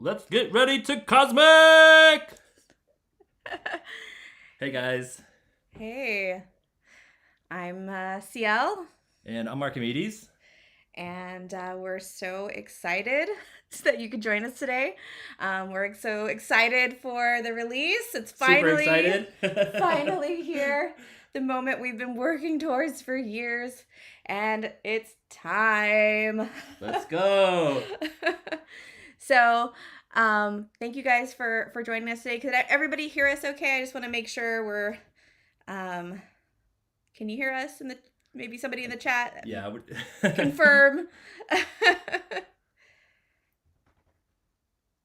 Let's get ready to cosmic! Hey guys. Hey, I'm CL, And I'm Archimedes. and we're so excited that you could join us today. We're so excited for the release. It's Super finally, excited. finally here. The moment we've been working towards for years, and it's time. Let's go. So, thank you guys for joining us today. Could everybody hear us okay? I just want to make sure we're um, can you hear us in the maybe somebody in the chat? Yeah. Confirm.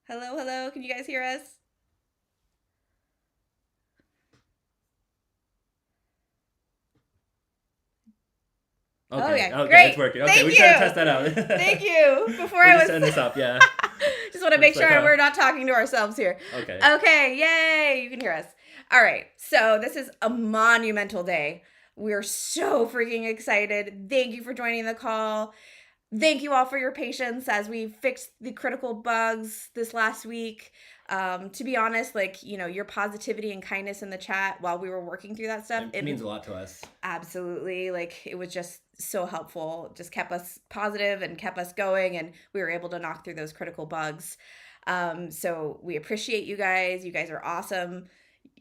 Hello, hello. Can you guys hear us? Okay. Oh yeah, Okay, great. it's working. Okay, Thank we you. gotta test that out. Thank you. Before We're I just was setting this up, yeah. just want to make It's like, sure we're not talking to ourselves here. Okay. Okay, yay, you can hear us. All right, so this is a monumental day. We're so freaking excited. Thank you for joining the call. Thank you all for your patience as we fixed the critical bugs this last week. To be honest, your positivity and kindness in the chat while we were working through that stuff, It means a lot to us. absolutely. It was just so helpful. It just kept us positive and kept us going, and we were able to knock through those critical bugs. So we appreciate you guys. You guys are awesome.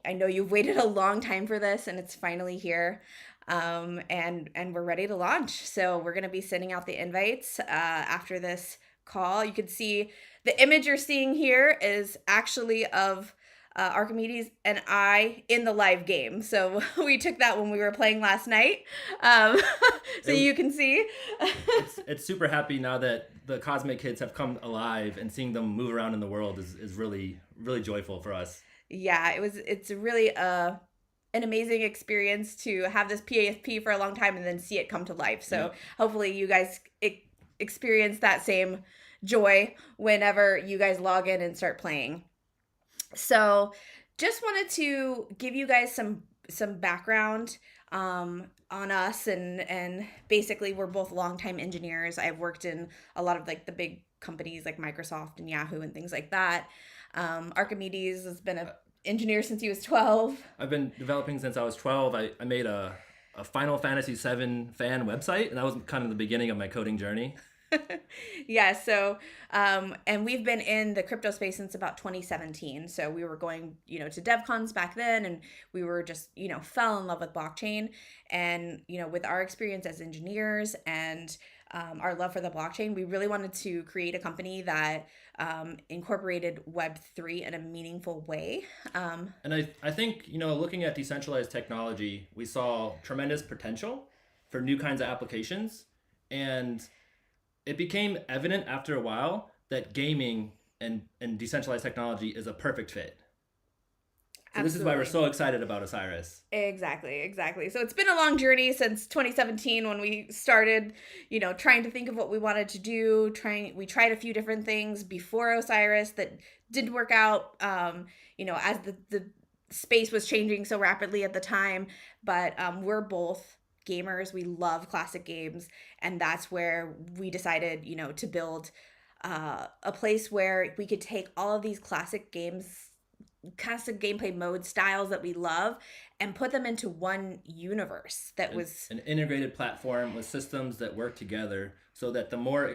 I know you've waited a long time for this, and it's finally here. And we're ready to launch. So we're going to be sending out the invites after this call. You can see the image you're seeing here is actually of Archimedes and I in the live game. So we took that when we were playing last night. You can see. It's super happy now that the Cosmic Kids have come alive, and seeing them move around in the world is really, really joyful for us. Yeah, it's really an amazing experience to have this PASP for a long time and then see it come to life. So hopefully you guys experience that same joy whenever you guys log in and start playing. So just wanted to give you guys some background on us, and basically we're both longtime engineers. I've worked in a lot of the big companies like Microsoft and Yahoo and things like that. Archimedes has been a engineer since he was 12. I've been developing since I was 12. I made a Final Fantasy VII fan website, and that was kind of the beginning of my coding journey. Yeah, so and we've been in the crypto space since about 2017. So we were going, to DevCons back then, and we were just, fell in love with blockchain. And, with our experience as engineers and our love for the blockchain, we really wanted to create a company that incorporated Web3 in a meaningful way. And I think, looking at decentralized technology, we saw tremendous potential for new kinds of applications. And it became evident after a while that gaming and decentralized technology is a perfect fit. So This is why we're so excited about Osiris. Exactly. So it's been a long journey since 2017 when we started, trying to think of what we wanted to do. We tried a few different things before Osiris that didn't work out, as the space was changing so rapidly at the time. But we're both gamers. We love classic games. And that's where we decided, to build a place where we could take all of these classic gameplay mode styles that we love and put them into one universe that was an integrated platform with systems that work together, so that the more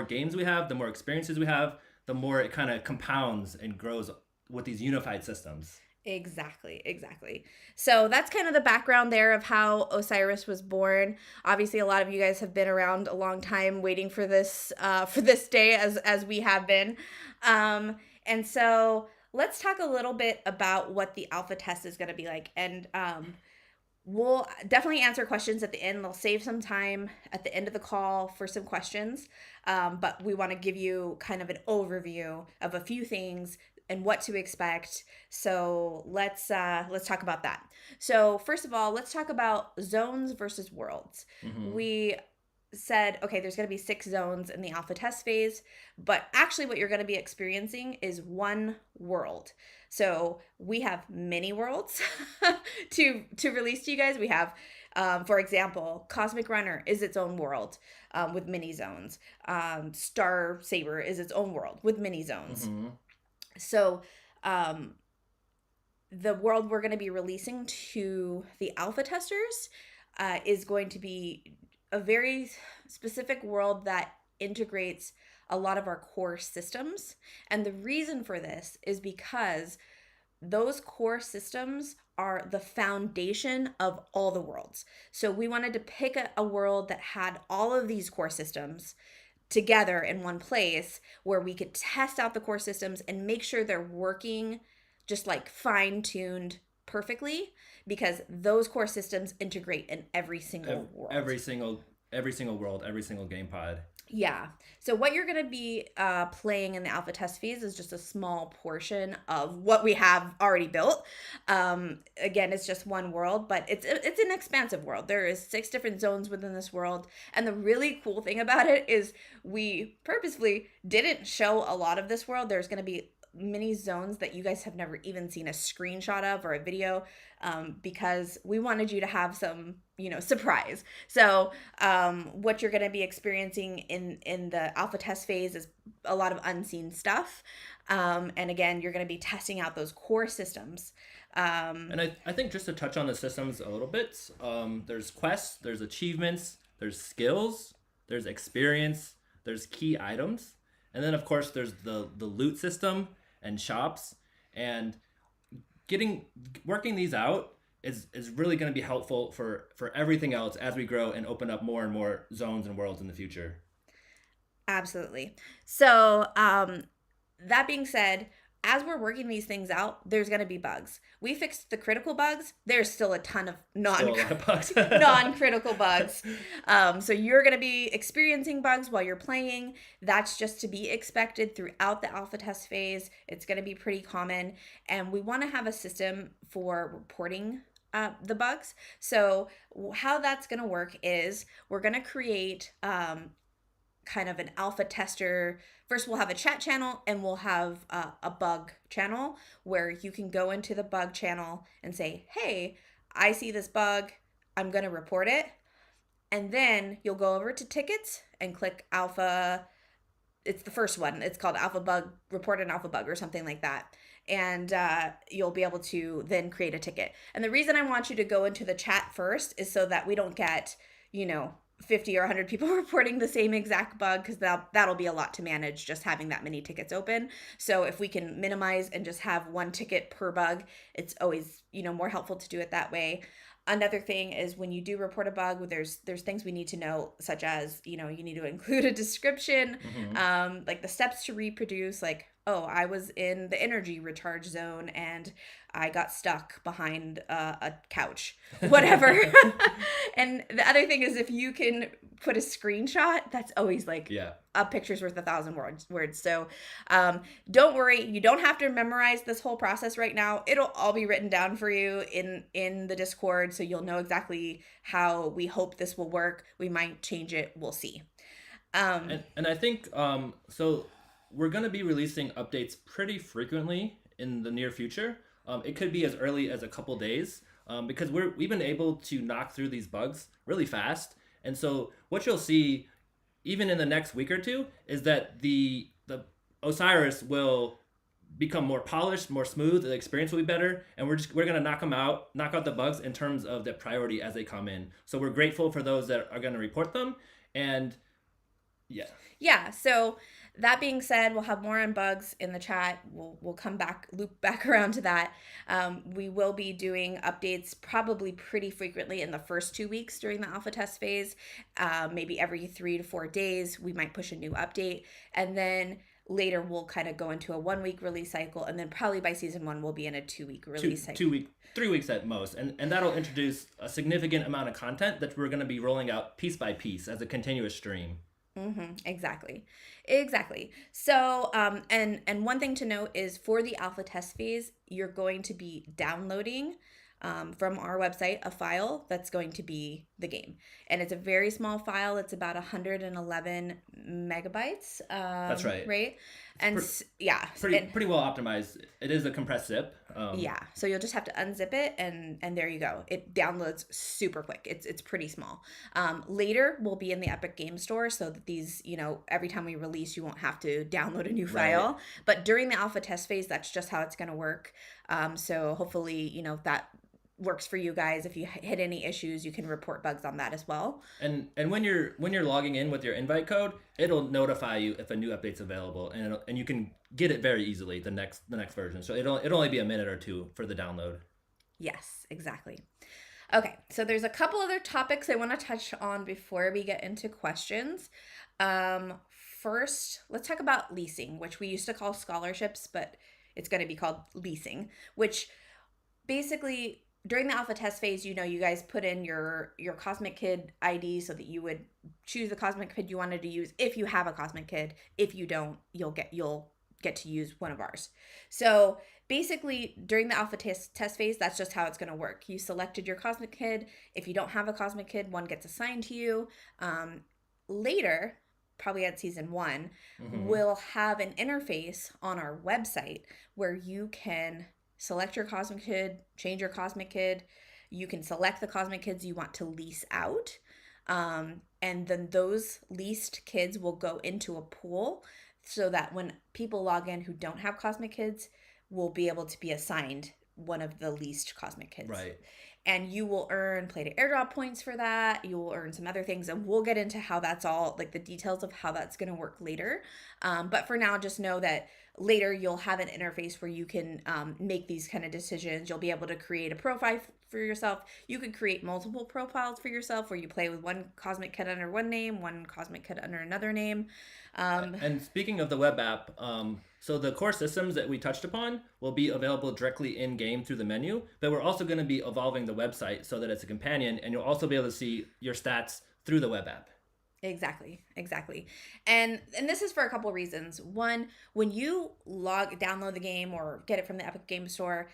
games we have, the more experiences we have, the more it kind of compounds and grows with these unified systems. Exactly. So that's kind of the background there of how Osiris was born. Obviously, a lot of you guys have been around a long time waiting for this day as we have been. And so let's talk a little bit about what the alpha test is going to be like. And we'll definitely answer questions at the end. They'll save some time at the end of the call for some questions. But we want to give you kind of an overview of a few things and what to expect. So let's talk about that. So first of all, let's talk about zones versus worlds. Mm-hmm. We said, okay, there's going to be 6 zones in the alpha test phase, but actually what you're going to be experiencing is one world. So we have many worlds to release to you guys. We have For example, Cosmic Runner is its own world with mini zones. Star Saber is its own world with mini zones. Mm-hmm. So the world we're going to be releasing to the alpha testers is going to be a very specific world that integrates a lot of our core systems. And the reason for this is because those core systems are the foundation of all the worlds. So we wanted to pick a world that had all of these core systems together in one place where we could test out the core systems and make sure they're working just like fine-tuned perfectly, because those core systems integrate in every single world. Every single world, every single game pod. Yeah. So what you're going to be playing in the alpha test phase is just a small portion of what we have already built. Again, it's just one world, but it's an expansive world. There is 6 different zones within this world. And the really cool thing about it is we purposefully didn't show a lot of this world. There's going to be many zones that you guys have never even seen a screenshot of or a video, because we wanted you to have some, surprise. So what you're going to be experiencing in the alpha test phase is a lot of unseen stuff. And again, you're going to be testing out those core systems. And I think just to touch on the systems a little bit, there's quests, there's achievements, there's skills, there's experience, there's key items. And then, of course, there's the loot system and shops, and working these out is really going to be helpful for everything else as we grow and open up more and more zones and worlds in the future. Absolutely. So that being said, as we're working these things out, there's going to be bugs. We fixed the critical bugs. There's still a ton of non-critical bugs. So you're going to be experiencing bugs while you're playing. That's just to be expected throughout the alpha test phase. It's going to be pretty common. And we want to have a system for reporting the bugs. So how that's going to work is we're going to create kind of an alpha tester. First, we'll have a chat channel, and we'll have a bug channel where you can go into the bug channel and say, hey, I see this bug, I'm going to report it. And then you'll go over to tickets and click alpha. It's the first one. It's called alpha bug, report an alpha bug or something like that. And you'll be able to then create a ticket. And the reason I want you to go into the chat first is so that we don't get, 50 or 100 people reporting the same exact bug, because that'll be a lot to manage just having that many tickets open. So if we can minimize and just have one ticket per bug, it's always, more helpful to do it that way. Another thing is when you do report a bug, there's things we need to know, such as, you need to include a description, like the steps to reproduce, like, oh, I was in the energy recharge zone and I got stuck behind a couch, whatever. And the other thing is, if you can put a screenshot, that's always like a picture's worth 1,000 words. So don't worry. You don't have to memorize this whole process right now. It'll all be written down for you in the Discord, so you'll know exactly how we hope this will work. We might change it. We'll see. And I think, so we're going to be releasing updates pretty frequently in the near future. It could be as early as a couple days, because we've been able to knock through these bugs really fast. And so what you'll see even in the next week or two is that the Osiris will become more polished, more smooth, the experience will be better, and we're going to knock out the bugs in terms of the priority as they come in. So we're grateful for those that are going to report them. And yeah, so that being said, we'll have more on bugs in the chat. We'll loop back around to that. We will be doing updates probably pretty frequently in the first 2 weeks during the alpha test phase. Maybe every 3 to 4 days, we might push a new update. And then later we'll kind of go into a 1 week release cycle. And then probably by season 1, we'll be in a 2 week release cycle. 3 weeks at most. And that'll introduce a significant amount of content that we're going to be rolling out piece by piece as a continuous stream. Exactly. So, and one thing to note is for the alpha test phase, you're going to be downloading from our website a file that's going to be the game. And it's a very small file. It's about 111 megabytes. That's right. Right? And pretty well optimized. It is a compressed zip. Yeah, so you'll just have to unzip it, and there you go. It downloads super quick. It's pretty small. Later, we'll be in the Epic Game Store, so that these, every time we release, you won't have to download a new Right. file. But during the alpha test phase, that's just how it's going to work. So hopefully, that works for you guys. If you hit any issues, you can report bugs on that as well. And when you're logging in with your invite code, it'll notify you if a new update's available, and you can get it very easily the next version. So it'll only be a minute or two for the download. Yes, exactly. Okay, so there's a couple other topics I want to touch on before we get into questions. First, let's talk about leasing, which we used to call scholarships, but it's going to be called leasing, which basically during the alpha test phase, you guys put in your Cosmic Kid ID so that you would choose the Cosmic Kid you wanted to use if you have a Cosmic Kid. If you don't, you'll get to use one of ours. So basically, during the alpha test phase, that's just how it's going to work. You selected your Cosmic Kid. If you don't have a Cosmic Kid, one gets assigned to you. Later, probably at season 1, we'll have an interface on our website where you can select your Cosmic Kid, change your Cosmic Kid. You can select the Cosmic Kids you want to lease out. And then those leased kids will go into a pool so that when people log in who don't have Cosmic Kids, will be able to be assigned one of the leased Cosmic Kids. Right. And you will earn play to airdrop points for that. You will earn some other things, and we'll get into how that's all, like the details of how that's going to work later. But for now, just know that later you'll have an interface where you can make these kind of decisions. You'll be able to create a profile for yourself. You could create multiple profiles for yourself where you play with one Cosmic Kid under one name, one Cosmic Kid under another name. And speaking of the web app, so the core systems that we touched upon will be available directly in-game through the menu, but we're also going to be evolving the website so that it's a companion, and you'll also be able to see your stats through the web app. Exactly. And this is for a couple reasons. One, when you download the game or get it from the Epic Game Store,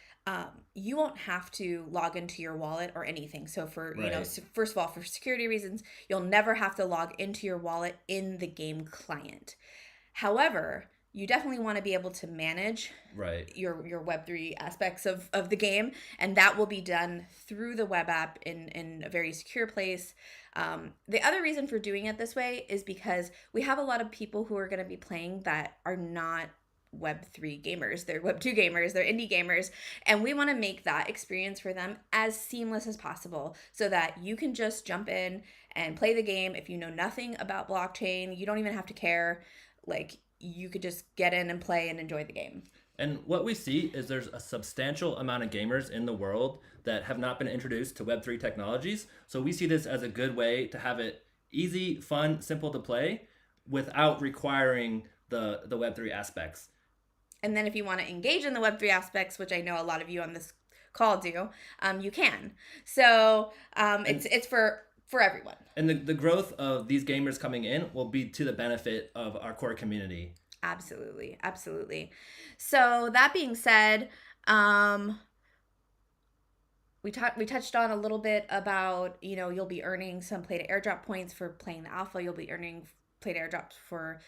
you won't have to log into your wallet or anything. So for, first of all, for security reasons, you'll never have to log into your wallet in the game client. However, you definitely want to be able to manage your Web3 aspects of the game, and that will be done through the web app in a very secure place. The other reason for doing it this way is because we have a lot of people who are going to be playing that are not Web3 gamers. They're Web2 gamers, they're indie gamers, and we want to make that experience for them as seamless as possible so that you can just jump in and play the game. If you know nothing about blockchain, you don't even have to care. Like, you could just get in and play and enjoy the game. And what we see is there's a substantial amount of gamers in the world that have not been introduced to Web3 technologies. So we see this as a good way to have it easy, fun, simple to play without requiring the Web3 aspects. And then if you want to engage in the Web3 aspects, which I know a lot of you on this call do, you can. So it's for everyone. And the growth of these gamers coming in will be to the benefit of our core community. Absolutely. So that being said, we touched on a little bit about, you'll be earning some play to airdrop points for playing the alpha. You'll be earning play to airdrops for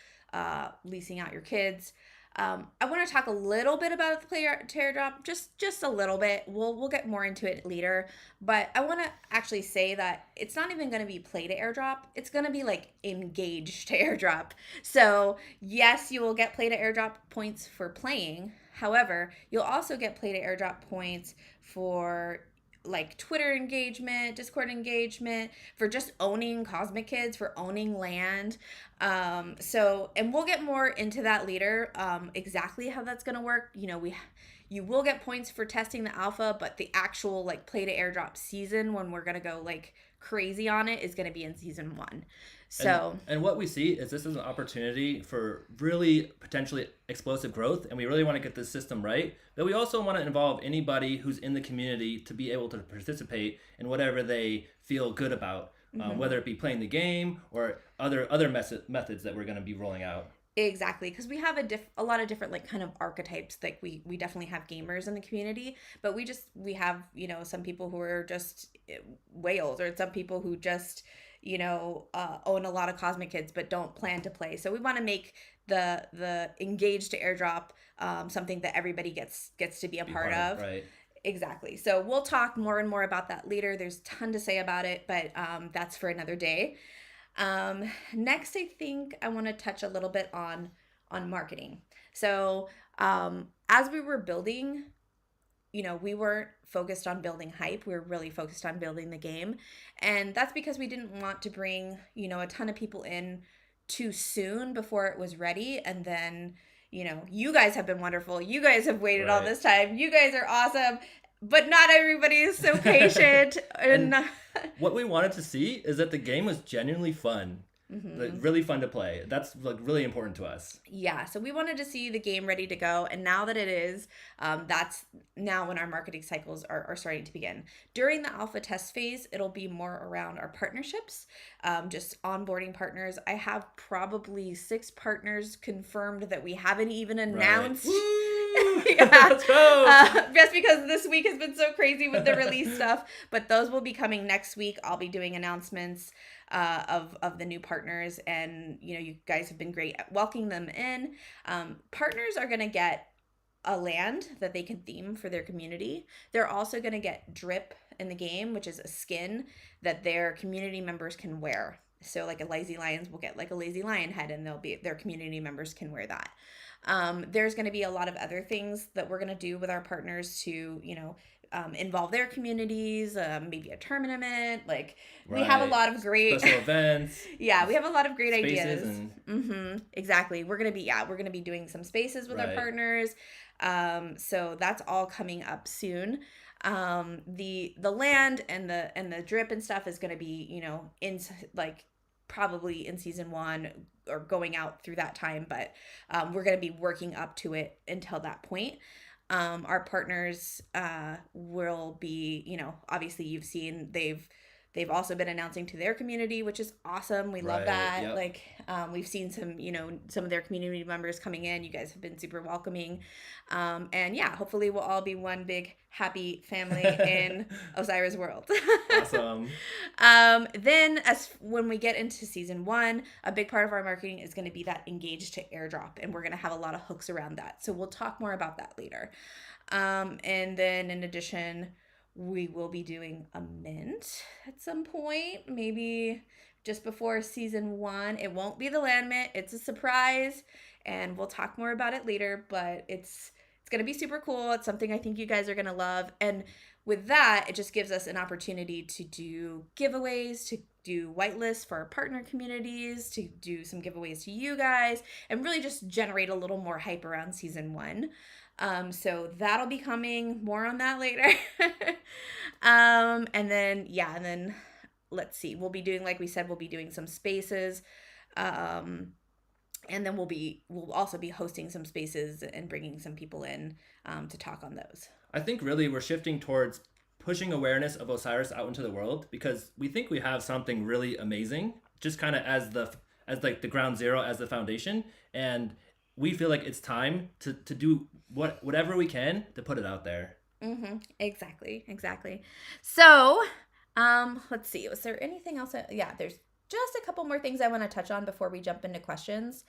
leasing out your kids. I want to talk a little bit about the play to airdrop, just a little bit. We'll get more into it later, but I want to actually say that it's not even going to be play to airdrop. It's going to be like engage to airdrop. So yes, you will get play to airdrop points for playing. However, you'll also get play to airdrop points for like Twitter engagement, Discord engagement, for just owning Cosmic Kids, for owning land. And we'll get more into that later, exactly how that's going to work. You will get points for testing the alpha, but the actual like play to airdrop season, when we're going to go like crazy on it, is going to be in season 1. So and what we see is this is an opportunity for really potentially explosive growth, and we really want to get this system right. But we also want to involve anybody who's in the community to be able to participate in whatever they feel good about, whether it be playing the game or other methods that we're going to be rolling out. Exactly, because we have a lot of different like kind of archetypes. Like we definitely have gamers in the community, but we have some people who are just whales, or some people who just own a lot of Cosmic Kids but don't plan to play. So we want to make the engaged airdrop something that everybody gets to be a part of. Right. Exactly. So we'll talk more and more about that later. There's a ton to say about it, but that's for another day. Next, I think I want to touch a little bit on marketing. So as we were building, we weren't focused on building hype. We were really focused on building the game. And that's because we didn't want to bring, a ton of people in too soon before it was ready. And then, you guys have been wonderful. You guys have waited all this time. You guys are awesome. But not everybody is so patient. And what we wanted to see is that the game was genuinely fun. Like really fun to play. That's like really important to us. Yeah, so we wanted to see the game ready to go, and now that it is, that's now when our marketing cycles are starting to begin. During the alpha test phase, it'll be more around our partnerships, just onboarding partners. I have probably 6 partners confirmed that we haven't even announced. Right. Yeah. Let's go. Just because this week has been so crazy with the release stuff, but those will be coming next week. I'll be doing announcements of the new partners, and you guys have been great at welcoming them in. Partners are going to get a land that they can theme for their community. They're also going to get drip in the game, which is a skin that their community members can wear. So like a Lazy Lions will get like a Lazy Lion head, and their community members can wear that. There's going to be a lot of other things that we're going to do with our partners to, involve their communities, maybe a tournament. Like we have a lot of great special events. Yeah, we have a lot of great spaces ideas. Exactly. We're gonna be doing some spaces with our partners. So that's all coming up soon. The land and the drip and stuff is gonna be, in like probably in season 1 or going out through that time, but we're gonna be working up to it until that point. Our partners will be, obviously you've seen they've also been announcing to their community, which is awesome. We love that. Yep. Like we've seen some of their community members coming in. You guys have been super welcoming. And yeah, hopefully we'll all be one big happy family in Osiris world. Awesome. Then when we get into season 1, a big part of our marketing is going to be that engage to airdrop, and we're going to have a lot of hooks around that. So we'll talk more about that later. And then in addition, we will be doing a mint at some point, maybe just before season 1. It won't be the land mint. It's a surprise, and we'll talk more about it later, but it's going to be super cool. It's something I think you guys are going to love. And with that, it just gives us an opportunity to do giveaways, to do whitelists for our partner communities, to do some giveaways to you guys, and really just generate a little more hype around season 1. So that'll be coming. More on that later. And then let's see. We'll be doing, like we said, we'll be doing some spaces. And then we'll also be hosting some spaces and bringing some people in to talk on those. I think really we're shifting towards pushing awareness of Osiris out into the world, because we think we have something really amazing, just kind of as like the ground zero, as the foundation, and we feel like it's time to do whatever we can to put it out there. Exactly. So, let's see. Was there anything else? There's just a couple more things I want to touch on before we jump into questions.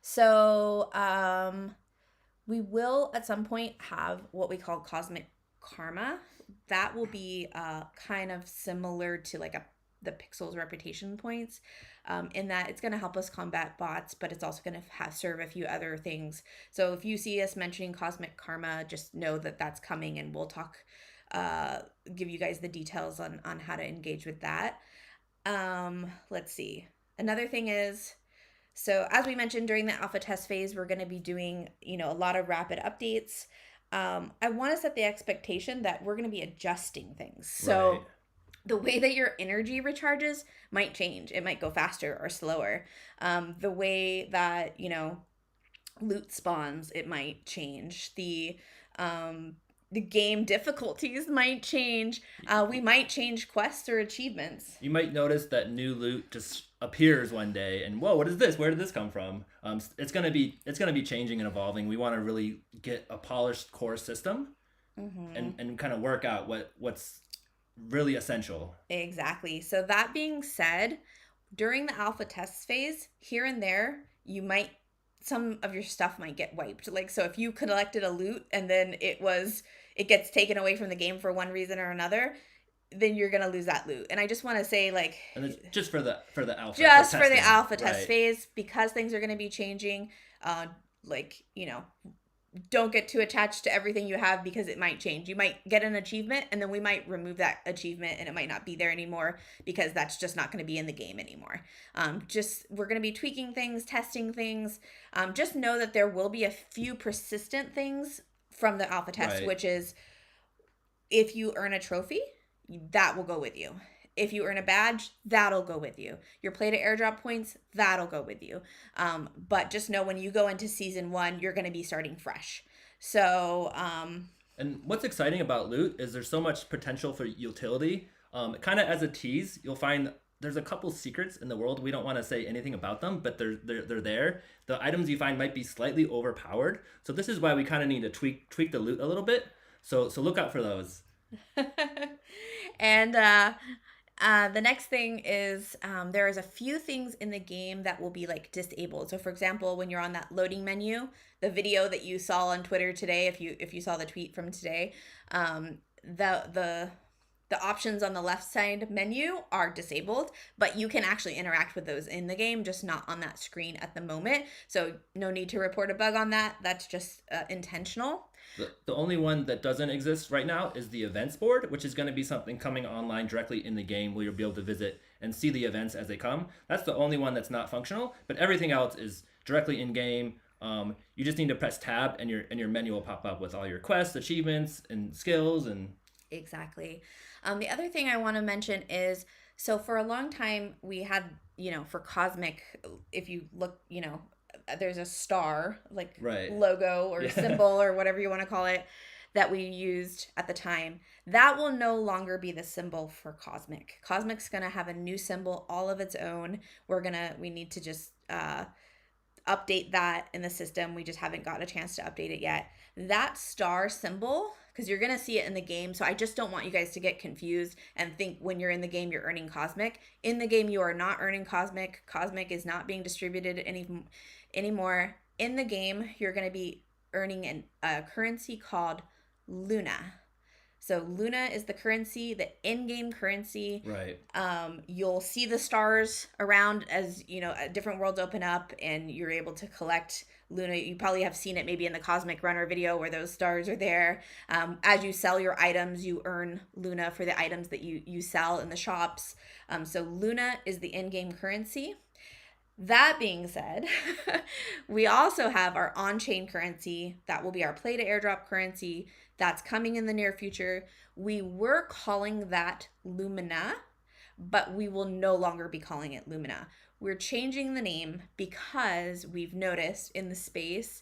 So, we will at some point have what we call cosmic karma. That will be kind of similar to like the Pixels reputation points, in that it's going to help us combat bots, but it's also going to serve a few other things. So if you see us mentioning cosmic karma, just know that that's coming, and we'll talk, give you guys the details on how to engage with that. Let's see. Another thing is, so as we mentioned during the alpha test phase, we're going to be doing, a lot of rapid updates. I want to set the expectation that we're going to be adjusting things. So Right. The way that your energy recharges might change. It might go faster or slower. The way that, loot spawns, it might change. The game difficulties might change. We might change quests or achievements. You might notice that new loot just appears one day, and whoa, what is this? Where did this come from? It's gonna be changing and evolving. We want to really get a polished core system, and kind of work out what's really essential. Exactly. So that being said, during the alpha test phase, here and there, you might some of your stuff might get wiped. Like so if you collected a loot and then it gets taken away from the game for one reason or another, then you're going to lose that loot. And I just want to say like And it's just for the alpha for just for the testing, alpha test right? phase because things are going to be changing, like, don't get too attached to everything you have because it might change. You might get an achievement and then we might remove that achievement and it might not be there anymore because that's just not going to be in the game anymore. Just we're going to be tweaking things, testing things. Just know that there will be a few persistent things from the alpha test, Right. which is if you earn a trophy, that will go with you. If you earn a badge, that'll go with you. Your play to airdrop points, that'll go with you. But just know when you go into season 1, you're going to be starting fresh. So, And what's exciting about loot is there's so much potential for utility. Kind of as a tease, you'll find there's a couple secrets in the world. We don't want to say anything about them, but they're there. The items you find might be slightly overpowered. So this is why we kind of need to tweak the loot a little bit. So look out for those. and the next thing is there is a few things in the game that will be like disabled. So for example, when you're on that loading menu, the video that you saw on Twitter today, if you saw the tweet from today, the options on the left side menu are disabled, but you can actually interact with those in the game, just not on that screen at the moment. So no need to report a bug on that. That's just intentional. The only one that doesn't exist right now is the events board, which is going to be something coming online directly in the game where you'll be able to visit and see the events as they come. That's the only one that's not functional, but everything else is directly in game. You just need to press tab and your menu will pop up with all your quests, achievements, and skills. And exactly. The other thing I want to mention is, so for a long time we had, for Cosmic, if you look, there's a star like right. logo or symbol or whatever you want to call it that we used at the time. That will no longer be the symbol for Cosmic. Cosmic's going to have a new symbol all of its own. We need to just update that in the system. We just haven't got a chance to update it yet. That star symbol, because you're going to see it in the game, so I just don't want you guys to get confused and think when you're in the game you're earning Cosmic. In the game you are not earning Cosmic. Cosmic is not being distributed anymore. In the game you're going to be earning a currency called Luna. So Luna is the currency, the in-game currency. Right. You'll see the stars around as different worlds open up, and you're able to collect Luna. You probably have seen it maybe in the Cosmic Runner video where those stars are there. As you sell your items, you earn Luna for the items that you sell in the shops. So Luna is the in-game currency. That being said, we also have our on-chain currency. That will be our play to airdrop currency. That's coming in the near future. We were calling that Lumina, but we will no longer be calling it Lumina. We're changing the name because we've noticed in the space,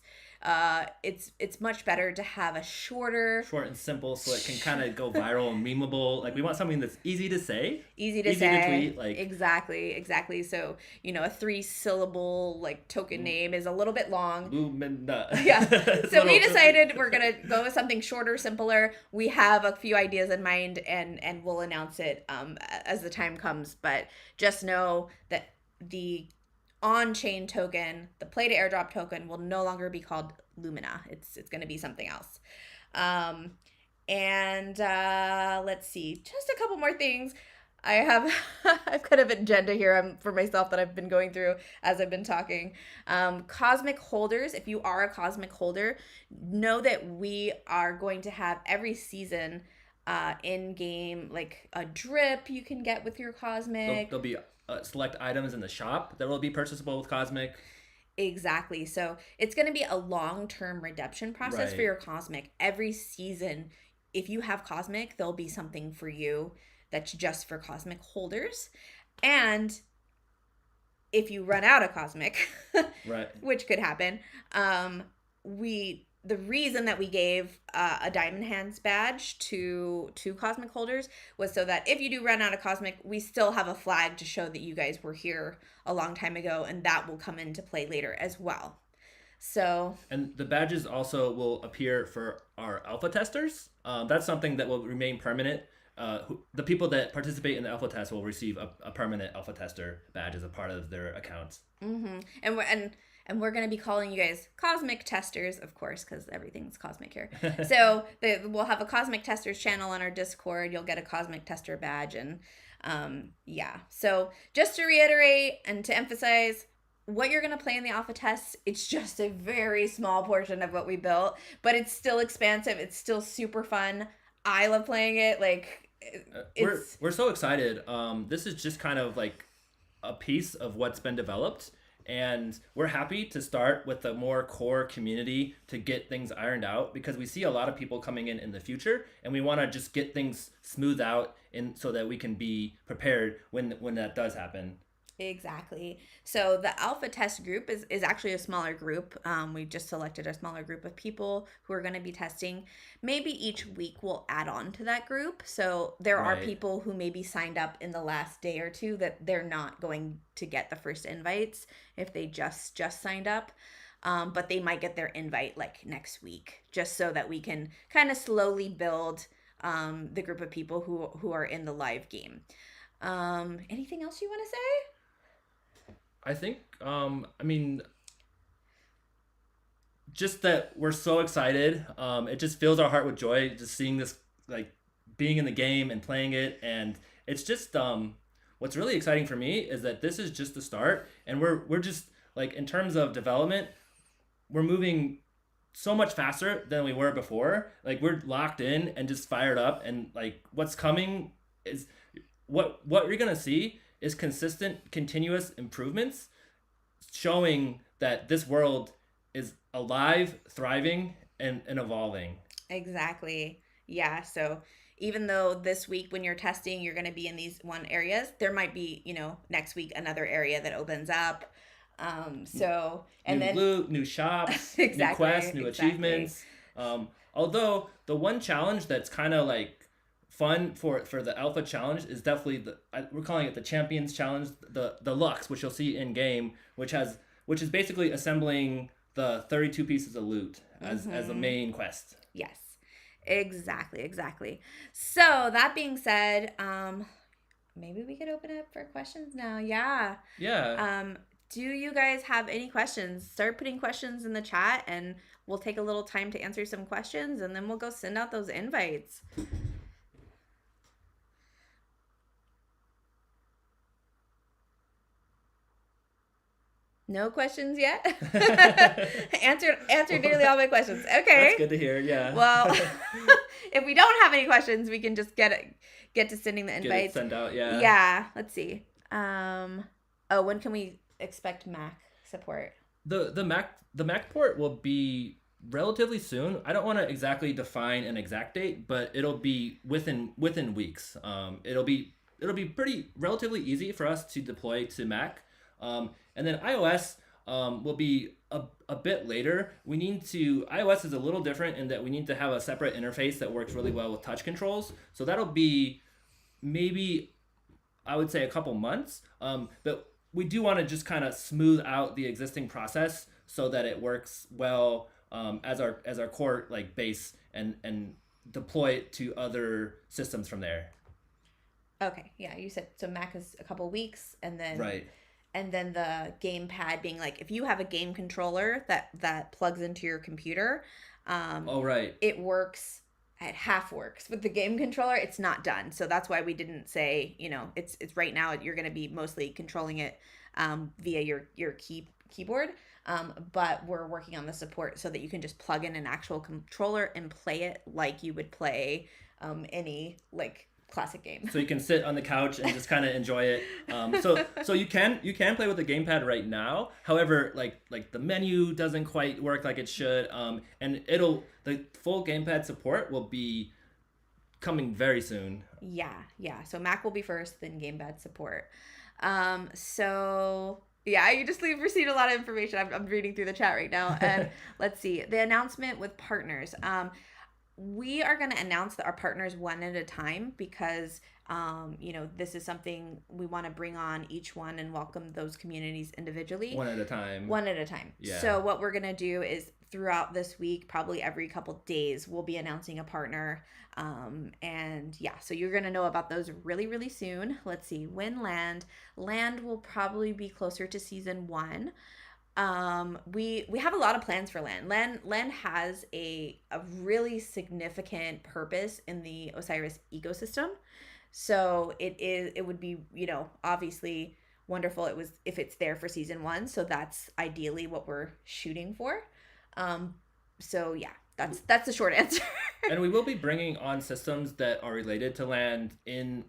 it's much better to have a short and simple, so it can kind of go viral and memeable. Like we want something that's easy to say, easy to tweet. Like exactly. So a 3-syllable like token name is a little bit long. Lumina. Yeah. So we decided we're gonna go with something shorter, simpler. We have a few ideas in mind, and we'll announce it as the time comes. But just know that the on-chain token, the play to airdrop token, will no longer be called Lumina. It's going to be something else. Let's see, just a couple more things. I've got an agenda here for myself that I've been going through as I've been talking. Cosmic holders, if you are a Cosmic holder, know that we are going to have every season in-game like a drip you can get with your Cosmic. There'll be select items in the shop that will be purchasable with Cosmic. Exactly. So it's going to be a long-term redemption process for your Cosmic. Every season, if you have Cosmic, there'll be something for you that's just for Cosmic holders. And if you run out of Cosmic, right, which could happen, the reason that we gave a Diamond Hands badge to Cosmic holders was so that if you do run out of Cosmic, we still have a flag to show that you guys were here a long time ago, and that will come into play later as well. So, and the badges also will appear for our alpha testers. That's something that will remain permanent. the people that participate in the alpha test will receive a permanent alpha tester badge as a part of their accounts. Mm-hmm. And we're going to be calling you guys cosmic testers, of course, because everything's cosmic here. So we'll have a cosmic testers channel on our Discord. You'll get a cosmic tester badge. And yeah. So just to reiterate and to emphasize, what you're going to play in the alpha tests, it's just a very small portion of what we built, but it's still expansive. It's still super fun. I love playing it. Like, we're so excited. This is just kind of like a piece of what's been developed, and we're happy to start with a more core community to get things ironed out, because we see a lot of people coming in the future, and we want to just get things smoothed out so that we can be prepared when that does happen. Exactly. So the alpha test group is actually a smaller group. We just selected a smaller group of people who are going to be testing. Maybe each week we'll add on to that group. So there are people who maybe signed up in the last day or two that they're not going to get the first invites if they just signed up. But they might get their invite like next week, just so that we can kind of slowly build the group of people who are in the live game. Anything else you want to say? I think, just that we're so excited. It just fills our heart with joy just seeing this, like, being in the game and playing it. And it's just, what's really exciting for me is that this is just the start. And we're just, like, in terms of development, we're moving so much faster than we were before. Like, we're locked in and just fired up. And, like, what's coming is what you're going to see is consistent, continuous improvements showing that this world is alive, thriving, and evolving. Exactly. Yeah. So even though this week when you're testing, you're going to be in these one areas, there might be, next week another area that opens up. New loot, new shops, exactly, new quests, new achievements. Although the one challenge that's kind of like fun for the alpha challenge is definitely we're calling it the champions challenge, the Lux, which you'll see in game, which is basically assembling the 32 pieces of loot as the main quest. Yes, exactly. So that being said, maybe we could open up for questions now. Yeah. Do you guys have any questions? Start putting questions in the chat and we'll take a little time to answer some questions, and then we'll go send out those invites. No questions yet? Answered nearly all my questions. Okay. That's good to hear, yeah. Well, if we don't have any questions, we can just get to sending the invites. Send out, yeah. Yeah. Let's see. When can we expect Mac support? The Mac port will be relatively soon. I don't want to exactly define an exact date, but it'll be within weeks. It'll be pretty relatively easy for us to deploy to Mac. And then iOS will be a bit later. iOS is a little different in that we need to have a separate interface that works really well with touch controls. So that'll be maybe, I would say, a couple months. But we do want to just kind of smooth out the existing process so that it works well as our core like base and deploy it to other systems from there. Okay, yeah, you said so. Mac is a couple weeks, and then right. And then the gamepad being like, if you have a game controller that plugs into your computer, it works. It half works. With the game controller, it's not done. So that's why we didn't say, it's right now you're going to be mostly controlling it via your keyboard. But we're working on the support so that you can just plug in an actual controller and play it like you would play any like classic game. So you can sit on the couch and just kind of enjoy it. So you can play with the gamepad right now. However, like the menu doesn't quite work like it should. And the full gamepad support will be coming very soon. Yeah. So Mac will be first, then gamepad support. So yeah, you just received a lot of information. I'm reading through the chat right now. And let's see the announcement with partners. we are going to announce our partners one at a time because, this is something we want to bring on each one and welcome those communities individually. One at a time. One at a time. Yeah. So what we're going to do is throughout this week, probably every couple days, we'll be announcing a partner. So you're going to know about those really, really soon. Let's see, when land will probably be closer to season 1. We have a lot of plans for land. Land has a really significant purpose in the Osiris ecosystem. So it would be, obviously wonderful if it's there for season 1. So that's ideally what we're shooting for. That's the short answer. And we will be bringing on systems that are related to land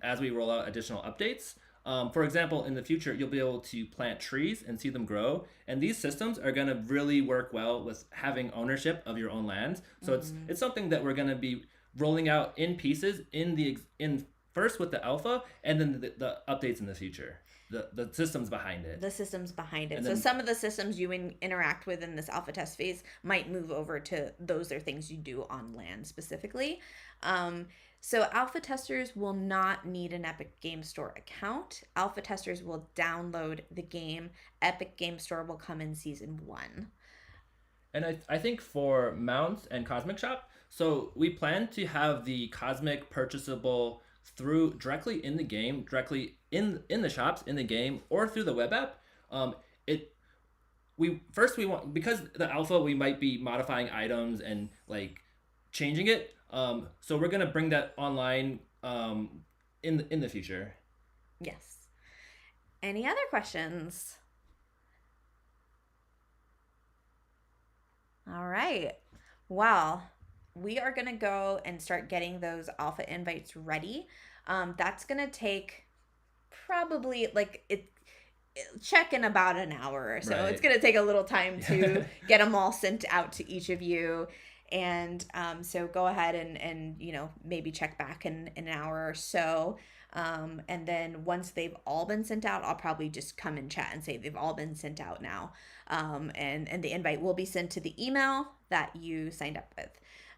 as we roll out additional updates. For example, in the future, you'll be able to plant trees and see them grow. And these systems are going to really work well with having ownership of your own land. So it's something that we're going to be rolling out in pieces in first with the alpha, and then the updates in the future. The systems behind it. The systems behind it. And so some of the systems you interact with in this alpha test phase might move over to those are things you do on land specifically. So alpha testers will not need an Epic Game Store account. Alpha testers will download the game. Epic Game Store will come in season 1. And I think for mounts and Cosmic Shop, so we plan to have the Cosmic purchasable directly in the game, directly in the shops in the game, or through the web app. We want, because the alpha, we might be modifying items and like changing it. So we're gonna bring that online in the future. Yes. Any other questions? All right. Well, we are going to go and start getting those alpha invites ready. That's going to take probably check in about an hour or so. Right. It's going to take a little time to get them all sent out to each of you. And so go ahead and maybe check back in an hour or so. And then once they've all been sent out, I'll probably just come and chat and say they've all been sent out now. And the invite will be sent to the email that you signed up with.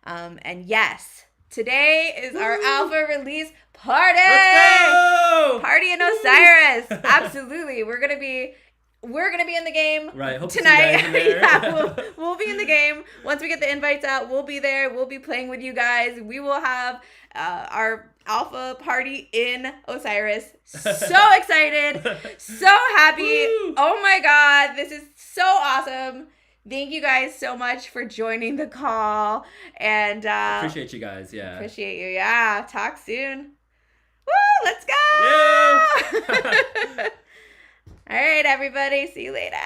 And yes, today is our alpha release party. Let's go! Party in Osiris. Absolutely. We're gonna be in the game hope tonight. To see you guys in there. Yeah, we'll be in the game. Once we get the invites out, we'll be there. We'll be playing with you guys. We will have our alpha party in Osiris. So excited. So happy. Woo! Oh my God. This is so awesome. Thank you guys so much for joining the call. And appreciate you guys. Yeah. Appreciate you. Yeah. Talk soon. Woo! Let's go. Yeah. All right, everybody. See you later.